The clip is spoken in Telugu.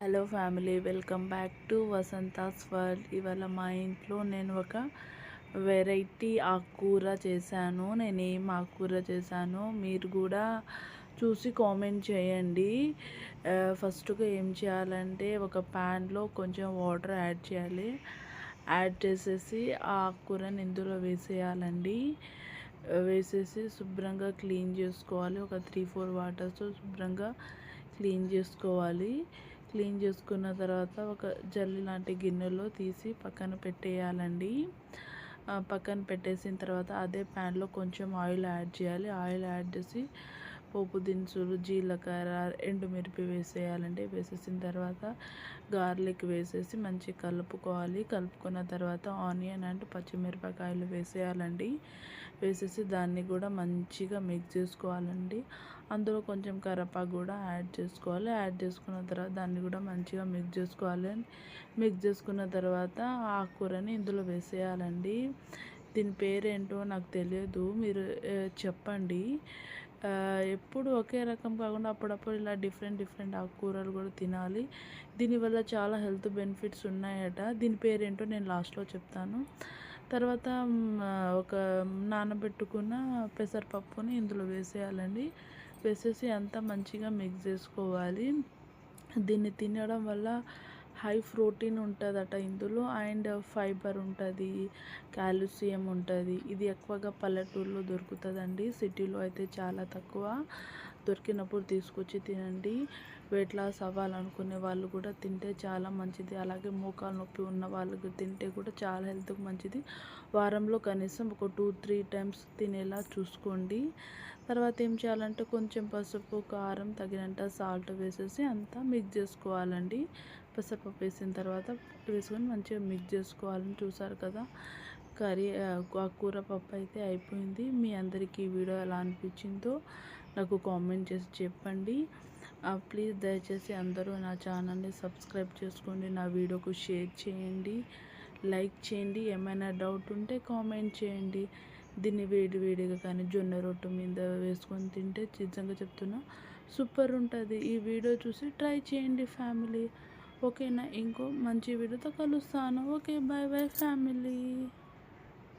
Hello family, welcome back to Vasantha's world. ఇవాళ మా ఇంట్లో నేను ఒక వెరైటీ ఆకుకూర చేశాను. నేను ఏం ఆకుకూర చేశానో మీరు కూడా చూసి కామెంట్ చేయండి. ఫస్ట్గా ఏం చేయాలంటే ఒక ప్యాన్లో కొంచెం వాటర్ యాడ్ చేయాలి. యాడ్ చేసేసి ఆ ఆకుకూరని ఇందులో వేసేయాలండి. వేసేసి శుభ్రంగా క్లీన్ చేసుకోవాలి. ఒక 3-4 వాటర్స్తో శుభ్రంగా క్లీన్ చేసుకోవాలి. క్లీన్ చేసుకున్న తర్వాత ఒక జల్లి లాంటి గిన్నెలో తీసి పక్కన పెట్టేయాలండి. పక్కన పెట్టేసిన తర్వాత అదే ప్యాన్లో కొంచెం ఆయిల్ యాడ్ చేయాలి. ఆయిల్ యాడ్ చేసి పోపు దినుసులు, జీలకర్ర, ఎండుమిరపి వేసేయాలండి. వేసేసిన తర్వాత గార్లిక్ వేసేసి మంచిగా కలుపుకోవాలి. కలుపుకున్న తర్వాత ఆనియన్ అండ్ పచ్చిమిరపకాయలు వేసేయాలండి. వేసేసి దాన్ని కూడా మంచిగా మిక్స్ చేసుకోవాలండి. అందులో కొంచెం కరివేపాకు కూడా యాడ్ చేసుకోవాలి. యాడ్ చేసుకున్న తర్వాత దాన్ని కూడా మంచిగా మిక్స్ చేసుకోవాలి. మిక్స్ చేసుకున్న తర్వాత ఆకుకూరని ఇందులో వేసేయాలండి. దీని పేరేంటో నాకు తెలియదు, మీరు చెప్పండి. ఎప్పుడు ఒకే రకం కాకుండా అప్పుడప్పుడు ఇలా డిఫరెంట్ ఆకుకూరలు కూడా తినాలి. దీనివల్ల చాలా హెల్త్ బెనిఫిట్స్ ఉన్నాయట. దీని పేరేంటో నేను లాస్ట్లో చెప్తాను. తర్వాత ఒక నానబెట్టుకున్న పెసరపప్పుని ఇందులో వేసేయాలండి. వేసేసి అంతా మంచిగా మిక్స్ చేసుకోవాలి. దీన్ని తినడం వల్ల హై ప్రోటీన్ ఉంటుందట ఇందులో, అండ్ ఫైబర్ ఉంటుంది, కాల్షియం ఉంటుంది. ఇది ఎక్కువగా పల్లెటూరులో దొరుకుతుందండి. సిటీలో అయితే చాలా తక్కువ. దొరికినప్పుడు తీసుకొచ్చి తినండి. వెయిట్ లాస్ అవ్వాలనుకునే వాళ్ళు కూడా తింటే చాలా మంచిది. అలాగే మోకాలు నొప్పి ఉన్న వాళ్ళకి తింటే కూడా చాలా హెల్త్కి మంచిది. వారంలో కనీసం ఒక 2-3 టైమ్స్ తినేలా చూసుకోండి. తర్వాత ఏం చేయాలంటే కొంచెం పసుపు, కారం, తగినంత సాల్ట్ వేసేసి అంతా మిక్స్ చేసుకోవాలండి. పెసరపప్పు వేసిన తర్వాత వేసుకొని మంచిగా మిక్స్ చేసుకోవాలని. చూసారు కదా, కర్రీ కూర పప్పు అయితే అయిపోయింది. మీ అందరికీ ఈ వీడియో ఎలా అనిపించిందో నాకు కామెంట్ చేసి చెప్పండి. ప్లీజ్ దయచేసి అందరూ నా ఛానల్ని సబ్స్క్రైబ్ చేసుకోండి. నా వీడియోకు షేర్ చేయండి, లైక్ చేయండి. ఏమైనా డౌట్ ఉంటే కామెంట్ చేయండి. దీన్ని వేడిగా కానీ జొన్న రొట్టె మీద వేసుకొని తింటే నిజంగా చెప్తున్నా సూపర్ ఉంటుంది. ఈ వీడియో చూసి ట్రై చేయండి ఫ్యామిలీ. ఓకేనా? ఇంకో మంచి వీడియోతో కలుస్తాను. Okay, bye bye family.